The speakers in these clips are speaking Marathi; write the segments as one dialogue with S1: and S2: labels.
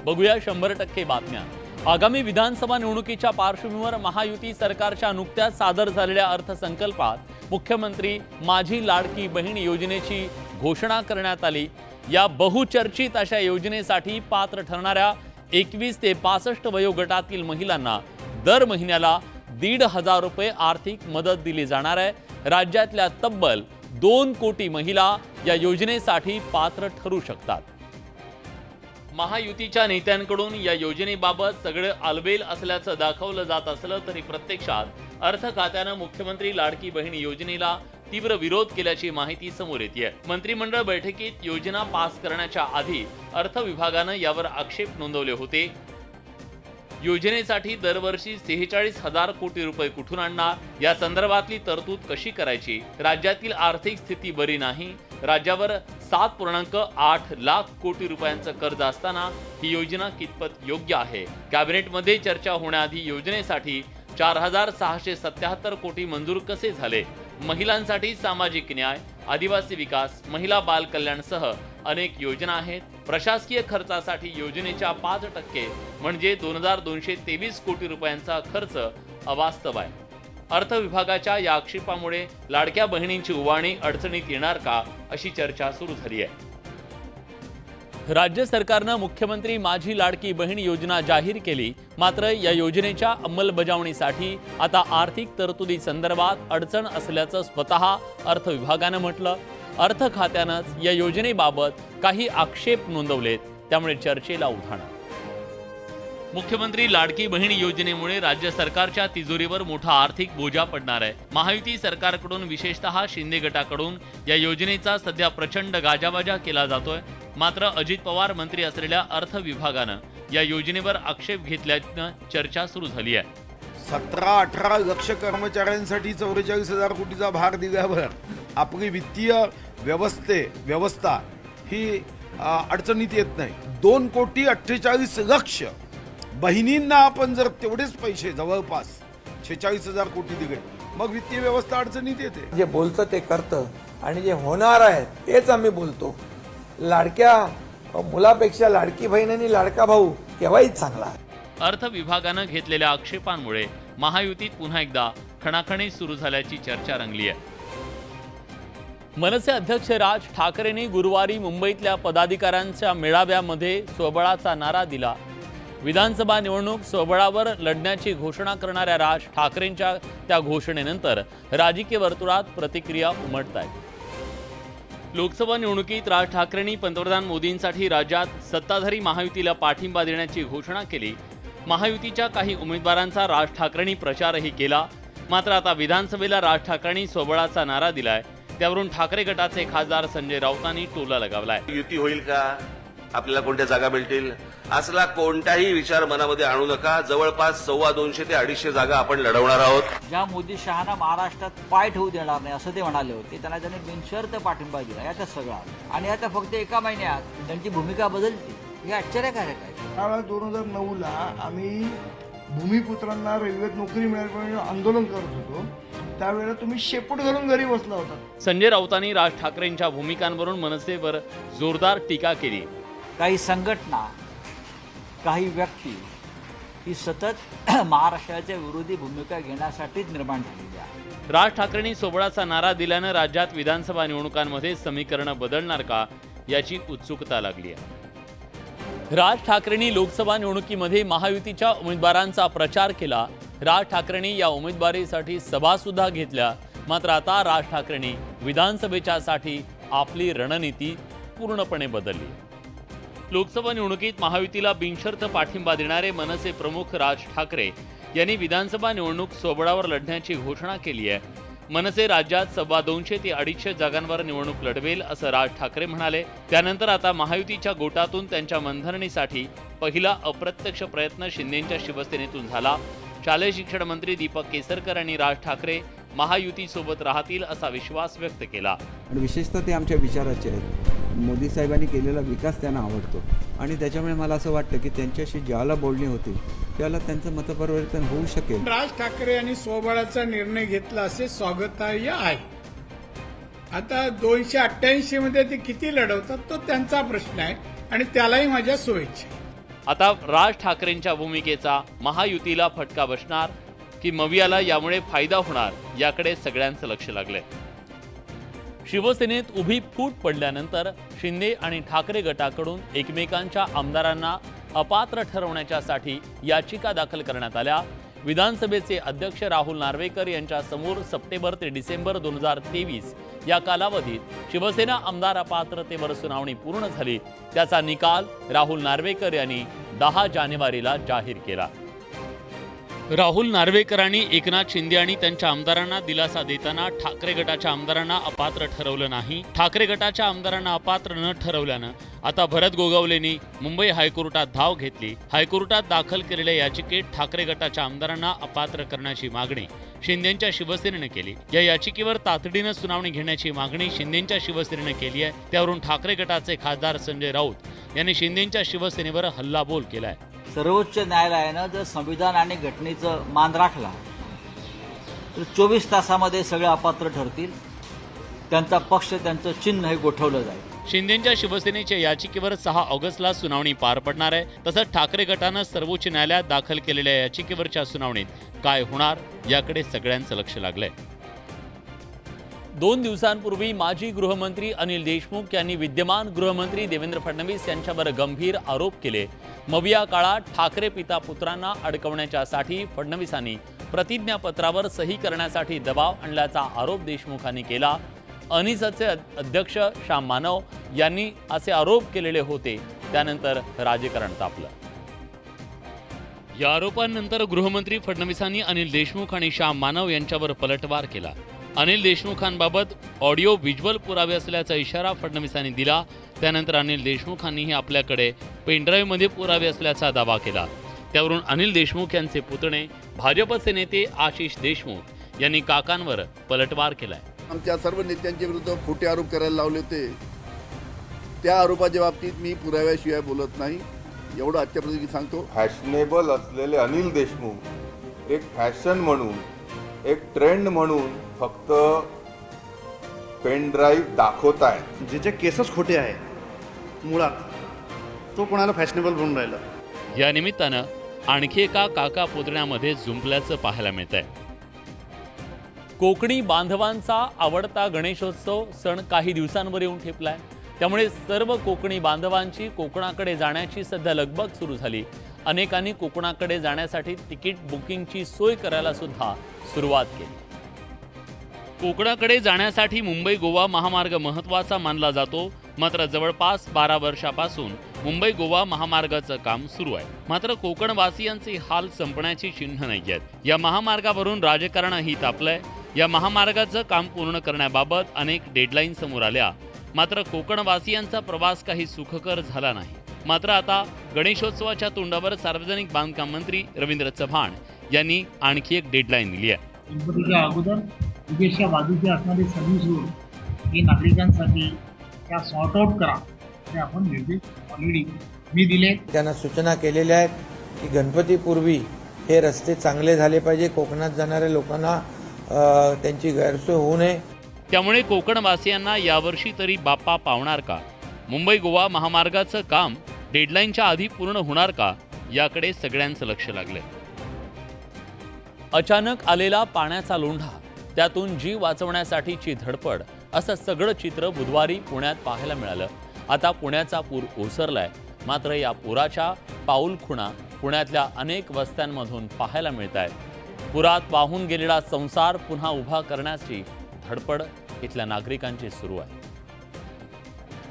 S1: बघूया 100% बातम्या। आगामी विधानसभा निवडणुकीच्या पार्श्वभूमीवर महायुती सरकारच्या नुकत्याच सादर झालेल्या अर्थसंकल्पात मुख्यमंत्री माझी लाडकी बहीण योजनेची घोषणा करण्यात आली। या बहुचर्चित अशा योजनेसाठी पात्र ठरणाऱ्या 21 ते 65 वयोगटातील महिलांना दर महिन्याला 1,500 रुपये आर्थिक मदत दिली जाणार आहे। राज्यातल्या तब्बल 2 कोटी महिला या योजनेसाठी पात्र ठरू शकतात। महायुतीच्या नेत्यांकडून या योजनेबाबत सगळे आलबेल असल्याचं दाखवलं जात असलं तरी प्रत्यक्षात अर्थ खात्याने मुख्यमंत्री लाडकी बहीण योजनेला तीव्र विरोध केल्याची माहिती समोर येते। मंत्रिमंडळ बैठकीत योजना पास करण्याच्या आधी अर्थ विभागाने यावर आक्षेप नोंदवले होते। योजनेसाठी दरवर्षी 46,000 कोटी रुपये कुठून आणणार, या संदर्भातली तरतूद कशी करायची, राज्यातील आर्थिक स्थिती बरी नाही, राज्यावर 7.8 लाख कोटी रुपयांचं कर्ज असताना ही योजना कितपत योग्य आहे। कॅबिनेटमध्ये चर्चा होण्याआधी योजनेसाठी 4,677 कोटी मंजूर कसे झाले। महिलांसाठी सामाजिक न्याय, आदिवासी विकास, महिला बाल कल्याणसह अनेक योजना आहेत। प्रशासकीय खर्चासाठी योजनेच्या 5% म्हणजे 2,223 कोटी रुपयांचा खर्च अवास्तव आहे। अर्थ विभागाच्या या आक्षेपामुळे लाडक्या बहिणींची उवाणी अडचणीत येणार का, अशी चर्चा सुरू झाली आहे। राज्य सरकारने मुख्यमंत्री माझी लाडकी बहीण योजना जाहीर केली, मात्र या योजनेच्या अंमलबजावणीसाठी आता आर्थिक तरतुदी संदर्भात अडचण असल्याचं स्वतः अर्थ विभागाने म्हटलं। अर्थ खात्यानेच या योजनेबाबत काही आक्षेप नोंदवलेत, त्यामुळे चर्चेला उधाण। मुख्यमंत्री लाडकी बहीण योजनेमुळे राज्य सरकारच्या तिजोरीवर मोठा आर्थिक बोजा पडणार आहे। महायुती सरकारकडून विशेषतः शिंदे गटाकडून या योजनेचा सध्या प्रचंड गाजावाजा केला जातोय, मात्र अजित पवार मंत्री असलेल्या अर्थ विभागाने या योजनेवर आक्षेप घेतल्याने चर्चा सुरू झाली आहे।
S2: 17-18 लक्ष कर्मचाऱ्यांसाठी 44,000 कोटीचा भार दिल्यावर आपली वित्तीय व्यवस्था ही अडचणीत येत नाही। 2,48,00,000 बहिणींना आपण जर तेवढेच पैसे जवळपास 46,000 कोटी दिले, मग वित्तीय व्यवस्था अडचणीत येते।
S3: जे बोलतं ते करतं आणि जे होणार आहे तेच आम्ही बोलतो। लाडक्या मुलापेक्षा लाडकी बहीण आणि लाडका भाऊ केव्हाही चांगला आहे।
S1: अर्थ विभागाने घेतलेल्या आक्षेपांमुळे महायुतीत पुन्हा एकदा खणाखणी सुरू झाल्याची चर्चा रंगली आहे। मनसे अध्यक्ष राज ठाकरेंनी गुरुवारी मुंबईतल्या पदाधिकाऱ्यांच्या मेळाव्यामध्ये स्वबळाचा नारा दिला। विधानसभा निवडणूक स्वबळावर लढण्याची घोषणा करणाऱ्या राज ठाकरेंच्या त्या घोषणेनंतर राजकीय वर्तुळात प्रतिक्रिया उमटत आहेत। लोकसभा निवडणुकीत राज ठाकरेंनी पंतप्रधान मोदींसाठी राज्यात सत्ताधारी महायुतीला पाठिंबा देण्याची घोषणा केली। महायुतीच्या काही उमेदवारांचा राज ठाकरेंनी प्रचारही केला, मात्र आता विधानसभेला राज ठाकरेंनी स्वबळाचा नारा दिलाय, त्यावरून ठाकरे गटाचे खासदार संजय राऊतांनी टोला लगावलाय।
S4: युती होईल का, आपल्याला कोणत्या जागा मिळतील, असला कोणताही विचार मनामध्ये आणू नका। जवळपास 250 ते 250 जागा आपण लढवणार आहोत।
S5: ज्या मोदी शहाना महाराष्ट्रात पाय ठेवू देणार नाही असं ते म्हणाले होते, त्यांनी बिनशर्त पाठिंबा दिला। याचा सगळा आणि आता फक्त एका महिन्यात त्यांची भूमिका बदलते, हे आश्चर्यकारक आहे।
S6: त्यावेळेला 2009ला आम्ही भूमिपुत्रांना रेल्वेत नोकरी मिळाल्यामुळे आंदोलन करत होतो, त्यावेळेला तुम्ही शेपूट घालून घरी बसला होता।
S1: संजय राऊतांनी राज ठाकरेंच्या भूमिकांवरून मनसेवर जोरदार टीका केली।
S5: काही संघटना, काही व्यक्ती ही सतत महाराष्ट्राच्या विरोधी भूमिका घेण्यासाठीच निर्माण झालेली आहे।
S1: राज ठाकरेंनी सोबळाचा नारा दिल्यानं राज्यात विधानसभा निवडणुकांमध्ये समीकरण बदलणार का, याची उत्सुकता लागली आहे। राज ठाकरेंनी लोकसभा निवडणुकीमध्ये महायुतीच्या उमेदवारांचा प्रचार केला। राज ठाकरेंनी या उमेदवारीसाठी सभा सुद्धा घेतल्या, मात्र आता राज ठाकरेंनी विधानसभेच्यासाठी आपली रणनीती पूर्णपणे बदलली। लोकसभा निवडणुकीत महायुतीला बिनशर्त पाठिंबा देणारे मनसे प्रमुख राज ठाकरे यांनी विधानसभा निवडणूक स्वबळावर लढण्याची घोषणा केली आहे। मनसे राज्यात 250 ते 250 जागांवर निवडणूक लढवेल असं राज ठाकरे म्हणाले। त्यानंतर आता महायुतीच्या गोटातून त्यांच्या मनधरणीसाठी पहिला अप्रत्यक्ष प्रयत्न शिंदेंच्या शिवसेनेतून झाला। शालेय शिक्षण मंत्री दीपक केसरकर यांनी राज ठाकरे महायुतीसोबत राहतील असा विश्वास व्यक्त केला।
S7: आणि विशेषतः ते आमच्या विचाराचे आहेत। मोदी साहेबांनी केलेला विकास त्यांना आवडतो आणि त्याच्यामुळे मला असं वाटतं की त्यांच्याशी ज्याला बोलणी होती त्याला त्यांचं मतपरिवर्तन होऊ शकेल।
S6: राज ठाकरे यांनी स्वबळाचा निर्णय घेतला असे स्वागतार्ह आहे। आता 288 मध्ये ते किती लढवतात तो त्यांचा प्रश्न आहे आणि त्यालाही माझ्या शुभेच्छा।
S1: आता राज ठाकरेंच्या भूमिकेचा महायुतीला फटका बसणार की मवियाला यामुळे फायदा होणार याकडे सगळ्यांचं लक्ष लागलंय. शिवसेनेत उभी फूट पडल्यानंतर शिंदे आणि ठाकरे गटाकडून एकमेकांच्या आमदारांना अपात्र ठरवण्यासाठी याचिका दाखल करण्यात आल्या. विधानसभेचे अध्यक्ष राहुल नार्वेकर यांच्या समोर सप्टेंबर ते डिसेंबर 2023 या कालावधीत शिवसेना आमदार अपात्रतेवर सुनावणी पूर्ण झाली. त्याचा निकाल राहुल नार्वेकर यांनी 10 जानेवारीला जाहीर केला. राहुल नार्वेकरांनी एकनाथ शिंदे आणि त्यांच्या आमदारांना दिलासा देताना ठाकरे गटाच्या आमदारांना अपात्र ठरवलं नाही. ठाकरे गटाच्या आमदारांना अपात्र न ठरवल्यानं आता भरत गोगावलेंनी मुंबई हायकोर्टात धाव घेतली. हायकोर्टात दाखल केलेल्या याचिकेत ठाकरे गटाच्या आमदारांना अपात्र करण्याची मागणी शिंदेंच्या शिवसेनेनं केली. या याचिकेवर तातडीनं सुनावणी घेण्याची मागणी शिंदेंच्या शिवसेनेनं केली आहे. त्यावरून ठाकरे गटाचे खासदार संजय राऊत यांनी शिंदेंच्या शिवसेनेवर हल्लाबोल केलाय.
S5: सर्वोच्च न्यायालयानं जर संविधान आणि घटनेचं मान राखला तर 24 तासामध्ये सगळे अपात्र ठरतील. त्यांचा पक्ष, त्यांचं चिन्ह हे गोठवलं जाईल.
S1: शिंदेंच्या शिवसेनेच्या याचिकेवर 6 ऑगस्टला सुनावणी पार पडणार आहे. तसंच ठाकरे गटानं सर्वोच्च न्यायालयात दाखल केलेल्या याचिकेवरच्या सुनावणीत काय होणार याकडे सगळ्यांचं लक्ष लागलंय. 2 दिवसांपूर्वी माजी गृहमंत्री अनिल देशमुख यांनी विद्यमान गृहमंत्री देवेंद्र फडणवीस यांच्यावर गंभीर आरोप केले. मविया काळात ठाकरे पिता पुत्रांना अडकवण्यासाठी फडणवीसांनी प्रतिज्ञापत्रावर सही करण्यासाठी दबाव आणल्याचा आरोप देशमुखांनी केला. अनिसचे अध्यक्ष श्याम मानव यांनी असे आरोप केलेले होते. त्यानंतर राजकारण तापलं. या आरोपांनंतर गृहमंत्री फडणवीसांनी अनिल देशमुख आणि श्याम मानव यांच्यावर पलटवार केला. अनिल देशमुखांबाबत ऑडिओ व्हिज्युअल पुरावे असल्याचा इशारा फडणवीसांनी दिला. त्यानंतर अनिल देशमुखांनीही आपल्याकडे पेनड्राईव्हमध्ये पुरावे असल्याचा दावा केला. त्यावरून अनिल देशमुख यांचे पुतणे भाजपचे नेते आशिष देशमुख यांनी काकांवर पलटवार केलाय.
S8: आमच्या सर्व नेत्यांच्या विरुद्ध खोटे आरोप करायला लावले होते. त्या आरोपाच्या बाबतीत मी पुराव्याशिवाय बोलत नाही, एवढं आजच्या प्रसंगी सांगतो.
S9: फॅशनेबल असलेले अनिल देशमुख एक फॅशन म्हणून, एक ट्रेंड म्हणून फक्त पेन ड्राईव्ह दाखवत आहेत.
S10: जे केसच खोटे आहे मुळात, तो कोणाला फॅशनेबल बनून राहिला.
S1: या निमित्तानं आणखी एका काका पुतण्यामध्ये जुंपल्याचं पाहायला मिळत आहे. कोकणी बांधवांचा आवडता गणेशोत्सव सण काही दिवसांवर येऊन ठेपलाय. त्यामुळे सर्व कोकणी बांधवांची कोकणाकडे जाण्याची सध्या लगबग सुरू झाली. अनेकांनी कोकणाकडे जाण्यासाठी तिकीट बुकिंगची सोय करायला सुद्धा सुरुवात केली. कोकणाकडे जाण्यासाठी मुंबई गोवा महामार्ग महत्त्वाचा मानला जातो. मात्र जवळपास 12 वर्षापासून मुंबई गोवा महामार्गाचं काम सुरू आहे. मात्र कोकणवासियांचे हाल संपण्याची चिन्ह नाही आहेत. या महामार्गावरून राजकारणही तापलंय. या महामार्गाचं काम पूर्ण करण्याबाबत अनेक डेडलाईन समोर आल्या. मात्र कोकणवासियांचा प्रवास काही सुखकर झाला नाही. मात्र आता गणेशोत्सवाच्या तोंडावर सार्वजनिक बांधकाम मंत्री रवींद्र चव्हाण यांनी आणखी एक डेडलाईन दिली आहे.
S11: गणपतीच्या अगोदर विदेशच्या बाजूचे असणारे सर्व्हिस रोड हे नागरिकांसाठी त्या सॉर्ट आउट करा, हे आपण निर्देश ऑलरेडी मी दिले.
S3: त्यांना सूचना केलेल्या आहेत की गणपतीपूर्वी हे रस्ते चांगले झाले पाहिजे. कोकणात जाणाऱ्या लोकांना त्यांची गैरसोय होऊ नये.
S1: त्यामुळे कोकणवासियांना यावर्षी तरी बाप्पा पावणार का? मुंबई गोवा महामार्गाचं काम डेडलाईनच्या आधी पूर्ण होणार का? याकडे सगळ्यांचं लक्ष लागलंय. अचानक आलेला पाण्याचा लोंढा, त्यातून जीव वाचवण्यासाठीची धडपड, असं सगळं चित्र बुधवारी पुण्यात पाहायला मिळालं. आता पुण्याचा पूर ओसरलाय. मात्र या पुराच्या पाऊलखुणा पुण्यातल्या अनेक वस्त्यांमधून पाहायला मिळत आहेत. पुरात वाहून गेलेला संसार पुन्हा उभा करण्याची धडपड इथल्या नागरिकांची सुरू आहे.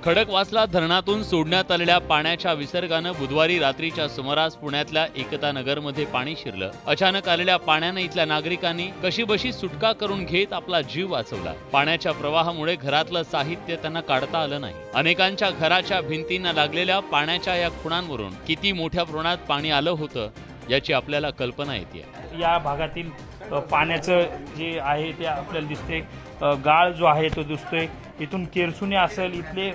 S1: खडकवासला धरणातून सोडण्यात आलेल्या पाण्याच्या विसर्गानं बुधवारी रात्रीच्या सुमारास पुण्यातल्या एकता नगरमध्ये पाणी शिरलं. अचानक आलेल्या पाण्यानं इथल्या नागरिकांनी कशीबशी सुटका करून घेत आपला जीव वाचवला. पाण्याच्या प्रवाहामुळे घरातलं साहित्य त्यांना काढता आलं नाही. अनेकांच्या घराच्या भिंतींना लागलेल्या पाण्याच्या या खुणांवरून किती मोठ्या प्रमाणात पाणी आलं होतं याची आपल्याला कल्पना येते.
S11: या भागातील पाण्याचं जे आहे ते आपल्याला दिसते. गाळ जो आहे तो दिसतोय. इथून केरसुने असेल, इथले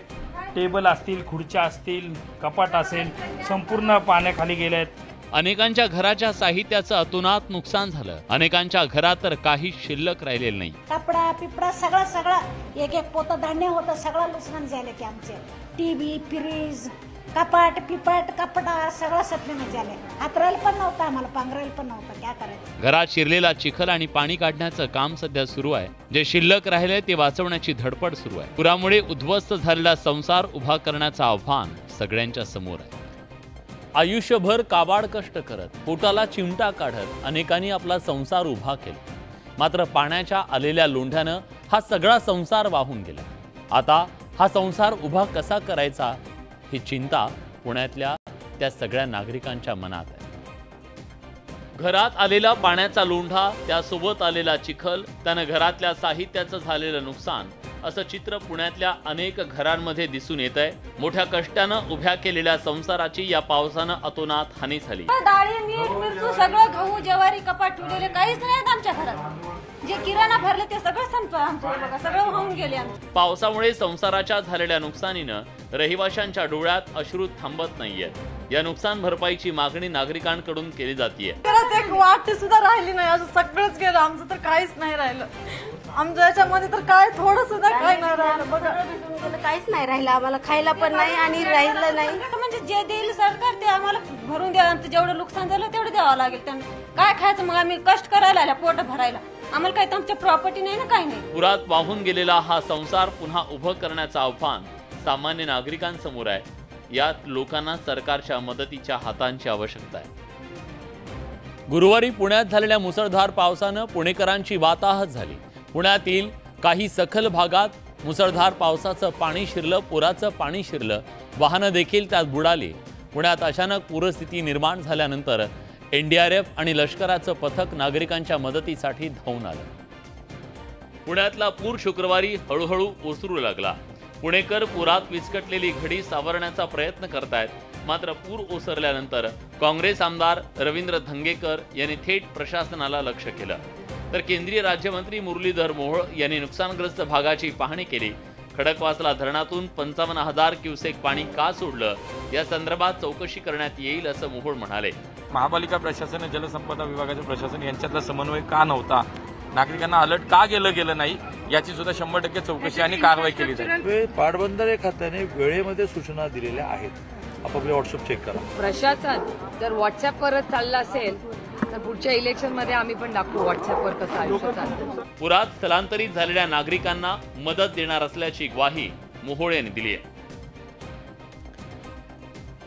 S11: टेबल असतील, खुर्च्या असतील, कपाट असेल, संपूर्ण पाण्याखाली गेले आहेत.
S1: अनेकांच्या घराच्या साहित्याचं अतोनात नुकसान झालं. अनेकांच्या घरात तर काही शिल्लक राहिलेलं नाही.
S12: कपडा पिपडा सगळं एक पोतं धान्य होतं, सगळं नुकसान झालं की आमचे. टीव्ही, फ्रीज, कपाट पिपाट कपडा सगळं सपने झाले. हातरायला पण नव्हतं, आम्हाला पांघरायला पण नव्हतं. काय करायचं?
S1: घरात शिरलेला चिखल आणि पाणी काढण्याचं काम सध्या सुरू आहे. जे शिल्लक राहिले ते वाचवण्याची धडपड सुरू आहे. पुरामुळे उद्ध्वस्त झालेला संसार उभा करण्याचं आव्हान सगळ्यांच्या समोर आहे. आयुष्यभर काबाड कष्ट करत पोटाला चिमटा काढत अनेकांनी आपला संसार उभा केला. मात्र पाण्याच्या आलेल्या लोंढ्यानं हा सगळा संसार वाहून गेला. आता हा संसार उभा कसा करायचा ही चिंता पुण्यातल्या त्या सगळ्या नागरिकांच्या मनात आहे. घरात आलेला पाण्याचा लोंढा, त्यासोबत आलेला चिखल, त्यानं घरातल्या साहित्याचं झालेलं नुकसान असं चित्र पुण्यातल्या अनेक घरांमध्ये दिसून येत आहे. मोठ्या कष्टानं उभ्या केलेल्या संसाराची या पावसानं अतोनात हानी झाली.
S13: डाळी मीठ मिरचू सगळं गहू ज्वारी कपाट ठेवलेले काहीच नाही आमच्या घरात. जे किराणा भरले ते सगळं संपलं आमचं. बघा सगळं वाहून गेले आमचं.
S1: पावसामुळे संसाराच्या झालेल्या नुकसानीनं रहिवाशांच्या डोळ्यात अश्रू थांबत नाहीयेत. या नुकसान भरपाईची मागणी नागरिकांकडून केली जाते.
S14: एक वाटी सुद्धा राहिली नाही. असं सगळंच गेलं आमचं, तर काहीच नाही राहिलं आमच्या याच्यामध्ये. तर काय थोडं सुद्धा काय नाही राहिलं. बघा
S13: काहीच नाही राहिलं आम्हाला, खायला पण नाही आणि राहिलं नाही. म्हणजे जे देईल सरकार ते आम्हाला भरून द्या. आमचं जेवढं नुकसान झालं तेवढं द्यावं लागेल त्यांना. काय खायचं मग? आम्ही कष्ट करायला आल्या पोट भरायला. आम्हाला काही तुमच्या प्रॉपर्टी नाही ना, काही नाही.
S1: पुरात वाहून गेलेला हा संसार पुन्हा उभं करण्याचं आव्हान सामान्य नागरिकांसमोर आहे. यात लोकांना सरकारच्या मदतीच्या हातांची आवश्यकता आहे. गुरुवारी पुण्यात झालेल्या मुसळधार पावसानं पुणेकरांची वाताहत झाली. पुण्यातील काही सखल भागात मुसळधार पावसाचं पाणी शिरलं, पुराचं पाणी शिरलं, वाहनं देखील त्यात बुडाली. पुण्यात अचानक पूरस्थिती निर्माण झाल्यानंतर NDRF आणि लष्कराचं पथक नागरिकांच्या मदतीसाठी धावून आलं. पुण्यातला पूर शुक्रवारी हळूहळू ओसरू लागला. पुणेकर पुरात विस्कटलेली घडी सावरण्याचा प्रयत्न करतायत. मात्र पूर ओसरल्यानंतर काँग्रेस आमदार रवींद्र धंगेकर यांनी थेट प्रशासनाला लक्ष केलं. तर केंद्रीय राज्यमंत्री मुरलीधर मोहोळ यांनी नुकसानग्रस्त भागाची पाहणी केली. खडकवासला धरणातून 55,000 क्युसेक पाणी का सोडलं या संदर्भात चौकशी करण्यात येईल असं मोहोळ म्हणाले.
S15: महापालिका प्रशासन, जलसंपदा विभागाचे प्रशासन यांच्यातला समन्वय का नव्हता, नागरिकांना अलर्ट का गेलं नाही याची सुद्धा 100% चौकशी आणि कारवाई केली जाईल.
S16: पाटबंधारे खात्याने वेळेमध्ये सूचना दिलेल्या आहेत. आपापले व्हॉट्सअप चेक करा.
S17: प्रशासन जर व्हॉट्सअपवरच चाललं असेल तर पुढच्या इलेक्शनमध्ये आम्ही पण दाखवू व्हॉट्सअपवर कसं आयुष्य चालतं.
S1: पुरात स्थलांतरित झालेल्या नागरिकांना मदत देणार असल्याची ग्वाही मोहोळ यांनी दिली आहे.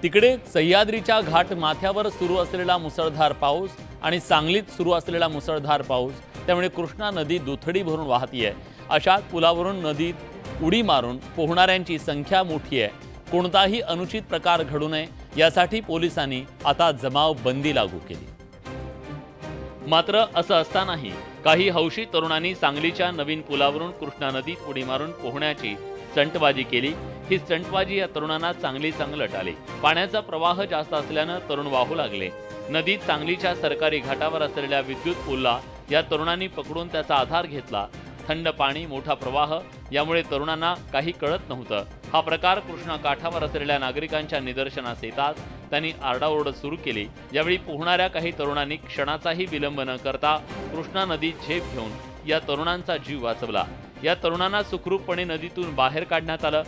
S1: तिकडे सह्याद्रीच्या घाट माथ्यावर सुरू असलेला मुसळधार पाऊस आणि सांगलीत सुरू असलेला मुसळधार पाऊस, त्यामुळे कृष्णा नदी दुथडी भरून वाहतीये. अशात पुलावरून नदीत उडी मारून पोहणाऱ्यांची संख्या मोठी आहे. कोणताही अनुचित प्रकार घडू नये यासाठी पोलिसांनी आता जमावबंदी लागू केली. मात्र असं असतानाही काही हौशी तरुणांनी सांगलीच्या नवीन पुलावरून कृष्णा नदीत उडी मारून पोहण्याची स्टंटबाजी केली. ही स्टंटबाजी या तरुणांना चांगलट आली. पाण्याचा प्रवाह जास्त असल्यानं तरुण वाहू लागले. नदीत सांगलीच्या सरकारी घाटावर असलेल्या विद्युत पूलला या तरुणांनी पकडून त्याचा आधार घेतला. थंड पाणी, मोठा प्रवाह यामुळे तरुणांना काही कळत नव्हतं. हा प्रकार कृष्णा काठावर असलेल्या नागरिकांच्या निदर्शनास येतात त्यांनी आरडाओरड सुरू केली. यावेळी पोहणाऱ्या काही तरुणांनी क्षणाचाही विलंब न करता कृष्णा नदीत झेप घेऊन या तरुणांचा जीव वाचवला. या तरुणांना सुखरूपपणे नदीतून बाहेर काढण्यात आलं.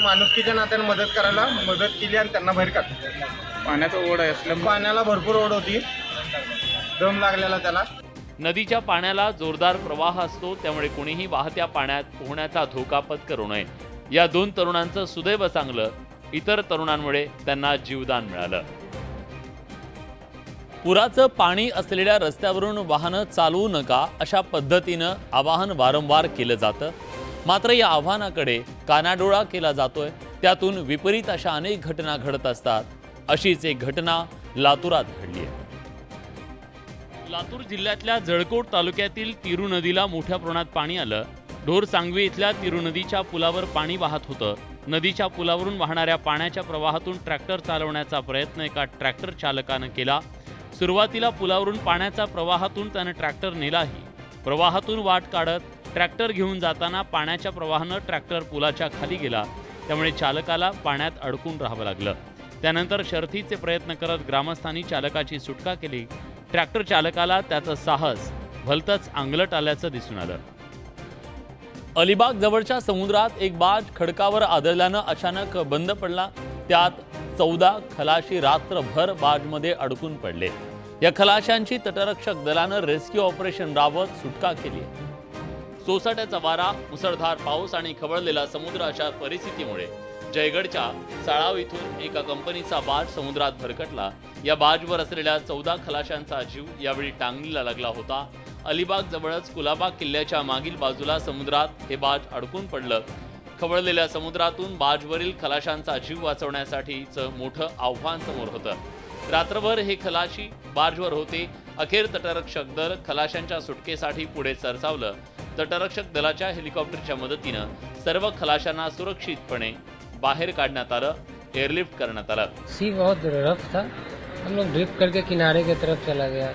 S18: माणुसकीच्या नात्याने मदत केली आणि त्यांना बाहेर काढलं. पाण्याचा ओढ असल्यामुळे पाण्याला भरपूर ओढ होती, दम लागलेला त्याला.
S1: नदीच्या पाण्याला जोरदार प्रवाह असतो, त्यामुळे कोणीही वाहत्या पाण्यात पोहण्याचा धोका पत्करू नये. या दोन तरुणांचं सुदैव चांगलं, इतर तरुणांमुळे त्यांना जीवदान मिळालं. पुराचं पाणी असलेल्या रस्त्यावरून वाहनं चालवू नका अशा पद्धतीनं आवाहन वारंवार केलं जातं. मात्र या आव्हानाकडे कानाडोळा केला जातोय. त्यातून विपरीत अशा अनेक घटना घडत असतात. अशीच एक घटना लातूरात घडली आहे. लातूर जिल्ह्यातल्या जळकोट तालुक्यातील तिरू नदीला मोठ्या प्रमाणात पाणी आलं. ढोर सांगवी इथल्या तिरू नदीच्या पुलावर पाणी वाहत होतं. नदीच्या पुलावरून वाहणाऱ्या पाण्याच्या प्रवाहातून ट्रॅक्टर चालवण्याचा प्रयत्न एका ट्रॅक्टर चालकानं केला. सुरुवातीला पुलावरून पाण्याच्या प्रवाहातून त्यानं ट्रॅक्टर नेलाही. प्रवाहातून वाट काढत ट्रॅक्टर घेऊन जाताना पाण्याच्या प्रवाहानं ट्रॅक्टर पुलाच्या खाली गेला. त्यामुळे चालकाला पाण्यात अडकून राहावं लागलं. त्यानंतर शर्थीचे प्रयत्न करत ग्रामस्थांनी चालकाची सुटका केली. ट्रॅक्टर चालकाला त्याचं साहस भलतंच अंगलट आल्याचं दिसून आलं. अलिबाग जवळच्या समुद्रात एक बाज खडकावर आदळल्यानं अचानक बंद पडला. त्यात 14 खलाशी रात्रभर बाजमध्ये अडकून पडले। या खलाशांची तटरक्षक दलानं रेस्क्यू ऑपरेशन राबवत सुटका केली। सोसाट्याचा वारा, मुसळधार पाऊस आणि खवळलेला समुद्र अशा परिस्थितीमुळे जयगडच्या साळाव इथून एका कंपनीचा बाज समुद्रात भरकटला। या बाजवर असलेल्या 14 खलाशांचा जीव यावेळी टांगणीला लागला होता। अलिबाग जवळच कुलाबा किल्ल्याच्या मागील बाजूला समुद्रात हे बाज अडकून पडलं। खवळलेल्या समुद्रातून बाजवरील खलाशांचा जीव वाचवण्यासाठीचं मोठं आव्हान समोर होतं। रात्रभर हे खलाशी बाजवर होते। अखेर तटरक्षक दल खलाशांच्या सुटकेसाठी पुढे सरसावलं। तटरक्षक दलाच्या हेलिकॉप्टरच्या मदतीनं सर्व खलाशांना सुरक्षितपणे बाहर काढण्यात आलं, एयरलिफ्ट करण्यात आलं।
S19: सी बहुत रफ था, हम लोग ड्रिफ्ट करके किनारे की तरफ चला गया।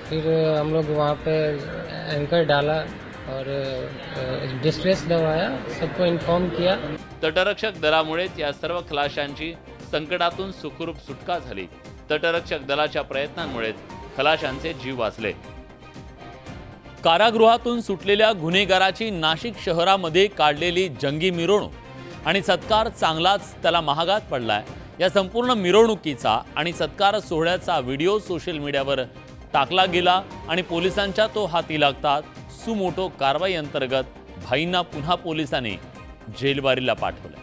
S19: फिर हम लोग वहाँ पे एंकर डाला और डिस्ट्रेस दबाया, सबको इन्फॉर्म किया।
S1: तटरक्षक दलामुळेच या सर्व खलाशांची संकटातून सुखरूप सुटका झाली। तटरक्षक दलाच्या प्रयत्नांमुळेच खलाशांचे जीव वाचले। कारागृहातून सुटलेल्या गुन्हेगाराची नाशिक शहरामध्ये काढलेली जंगी मिरवणूक आणि सत्कार चांगलाच त्याला महागात पडलाय। या संपूर्ण मिरवणुकीचा आणि सत्कार सोहळ्याचा व्हिडिओ सोशल मीडियावर टाकला गेला आणि पोलिसांच्या तो हाती लागतात सुमोटो कारवाई अंतर्गत भाईंना पुन्हा पोलिसांनी जेलबारीला पाठवलं।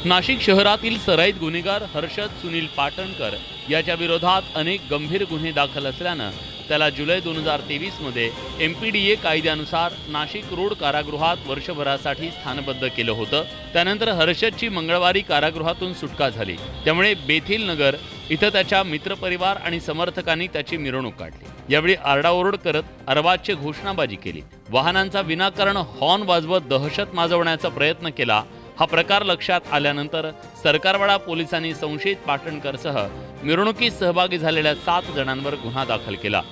S1: नाशिक शहरातील सराईत गुन्हेगार हर्षद सुनील पाटणकर याच्या विरोधात अनेक गंभीर गुन्हे दाखल असल्यानं त्याला जुलै 2023 मध्ये MPDA कायद्यानुसार नाशिक रोड कारागृहात वर्षभरासाठी स्थानबद्ध केलं होतं। त्यानंतर हर्षदची मंगळवारी कारागृहातून सुटका झाली। त्यामुळे बेथिल नगर इथं त्याच्या मित्रपरिवार आणि समर्थकांनी त्याची मिरवणूक काढली। यावेळी आरडाओरड करत अर्वाच्य घोषणाबाजी केली, वाहनांचा विनाकारण हॉर्न वाजवत दहशत माजवण्याचा प्रयत्न केला। हा प्रकार लक्षात आल्यानंतर सरकारवाडा पोलिसांनी संशयित पाटणकरसह मिरवणुकीत सहभागी झालेल्या 7 जणांवर गुन्हा दाखल केला।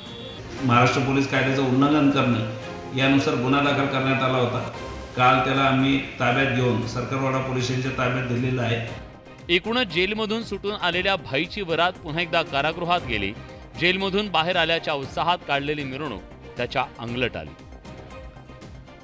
S20: महाराष्ट्र पोलीस कायद्याचं उल्लंघन करणे यानुसार गुन्हा दाखल करण्यात आला होता। काल त्याला आम्ही ताब्यात घेऊन सरकारवाडा पोलीस स्टेशनच्या ताब्यात दिलेला आहे।
S1: एकूणच जेलमधून सुटून आलेल्या भाईची वरात पुन्हा एकदा कारागृहात गेली। जेलमधून बाहेर आल्याच्या उत्साहात काढलेली मिरवणूक त्याच्या अंगलट आली।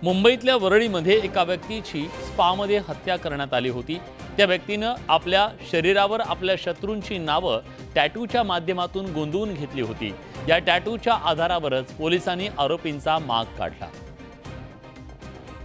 S1: मुंबईतल्या वरळीमध्ये एका व्यक्तीची स्पामध्ये हत्या करण्यात आली होती। त्या व्यक्तीनं आपल्या शरीरावर आपल्या शत्रूंची नावं टॅटूच्या माध्यमातून गोंदवून घेतली होती। या टॅटूच्या आधारावरच पोलिसांनी आरोपींचा माग काढला।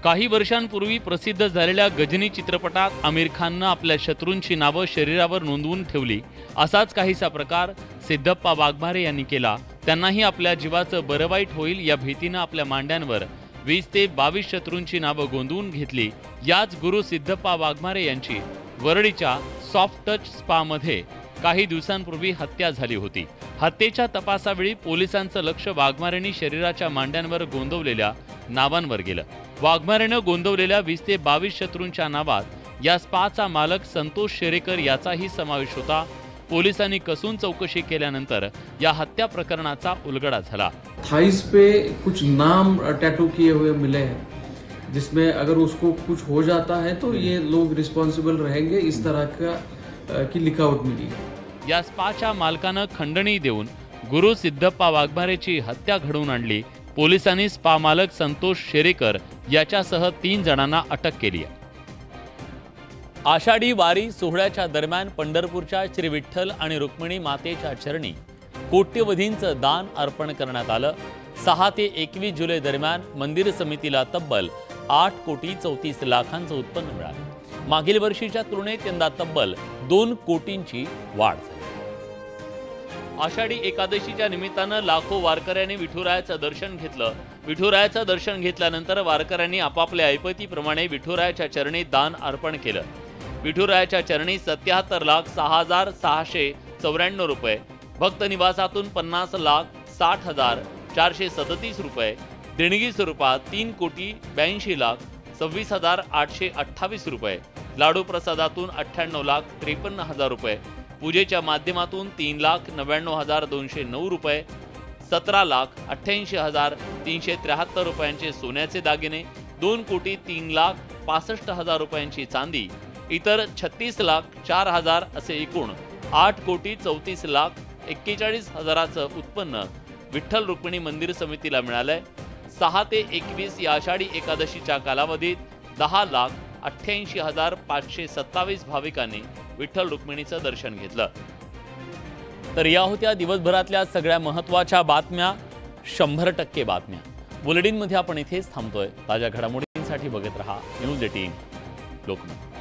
S1: काही वर्षांपूर्वी प्रसिद्ध झालेल्या गजनी चित्रपटात आमिर खाननं आपल्या शत्रूंची नावं शरीरावर नोंदवून ठेवली। असाच काहीसा प्रकार सिद्धप्पा वाघमारे यांनी केला। त्यांनाही आपल्या जीवाचं बरं वाईट होईल या भीतीनं आपल्या मांड्यांवर 20 ते 22 शत्रूंची नावं गोंदवून घेतली। याच गुरु सिद्धप्पा वाघमारे यांची वरळीच्या सॉफ्ट टच स्पामध्ये काही दिवसांपूर्वी हत्या झाली होती। हत्येच्या तपासावेळी पोलिसांचं लक्ष वाघमारेंनी शरीराच्या मांड्यांवर गोंदवलेल्या नावांवर गेलं। वाघमारेनं गोंदवलेल्या 20 ते 22 शत्रूंच्या नावात या स्पाचा मालक संतोष शेरेकर याचाही समावेश होता। पोलिसांनी कसून चौकशी केल्यानंतर या हत्या प्रकरणाचा उलगडा झाला।
S21: थाइस पे कुछ नाम टैटू किए हुए मिले हैं, जिसमें अगर उसको कुछ हो जाता है तो ये लोग रिस्पॉन्सिबल रहेंगे, इस तरह का की लिखावट मिली।
S1: या स्पाच्या मालकानं खंडणी देऊन गुरु सिद्धप्पा वाघमारेची हत्या घडवून आणली। पोलिसांनी स्पा मालक संतोष शेरेकर याच्यासह 3 जणांना अटक केली आहे। आषाढी वारी सोहळ्याच्या दरम्यान पंढरपूरच्या श्री विठ्ठल आणि रुक्मिणी मातेच्या चरणी कोट्यवधींचं दान अर्पण करण्यात आलं। 6 ते 21 जुलै दरम्यान मंदिर समितीला तब्बल 8,34,00,000 उत्पन्न मिळालं। मागील वर्षीच्या तुलनेत यंदा तब्बल 2 कोटींची वाढ झाली। आषाढी एकादशीच्या निमित्तानं लाखो वारकऱ्यांनी विठुरायाचं दर्शन घेतलं। विठुरायाचं दर्शन घेतल्यानंतर वारकऱ्यांनी आपापल्या ऐपतीप्रमाणे विठुरायाच्या चरणी दान अर्पण केलं। विठुरायाच्या चरणी 77,60,694 रुपये, भक्त निवासातून 50,60,437 रुपये, देणगी स्वरूपात 3,82,26,828 रुपये, लाडू प्रसादातून 98,53,000 रुपये, पूजेच्या माध्यमातून 3,99,209 रुपये, 17,88,373 रुपयांचे सोन्याचे दागिने, 2,03,65,000 रुपयांची चांदी, इतर 36,04,000 असे एकूण 8,34,41,000 उत्पन्न विठ्ठल रुक्मिणी मंदिर समितीला मिळालंय। 6 ते 21 या आषाढी एकादशीच्या कालावधीत 10,88,527 भाविकांनी विठ्ठल रुक्मिणीचं दर्शन घेतलं। तर या होत्या दिवसभरातल्या सगळ्या महत्त्वाच्या बातम्या, 100% बातम्या। बुलेटिनमध्ये आपण इथेच थांबतोय। ताज्या घडामोडींसाठी बघत रहा न्यूज 18 लोकमत।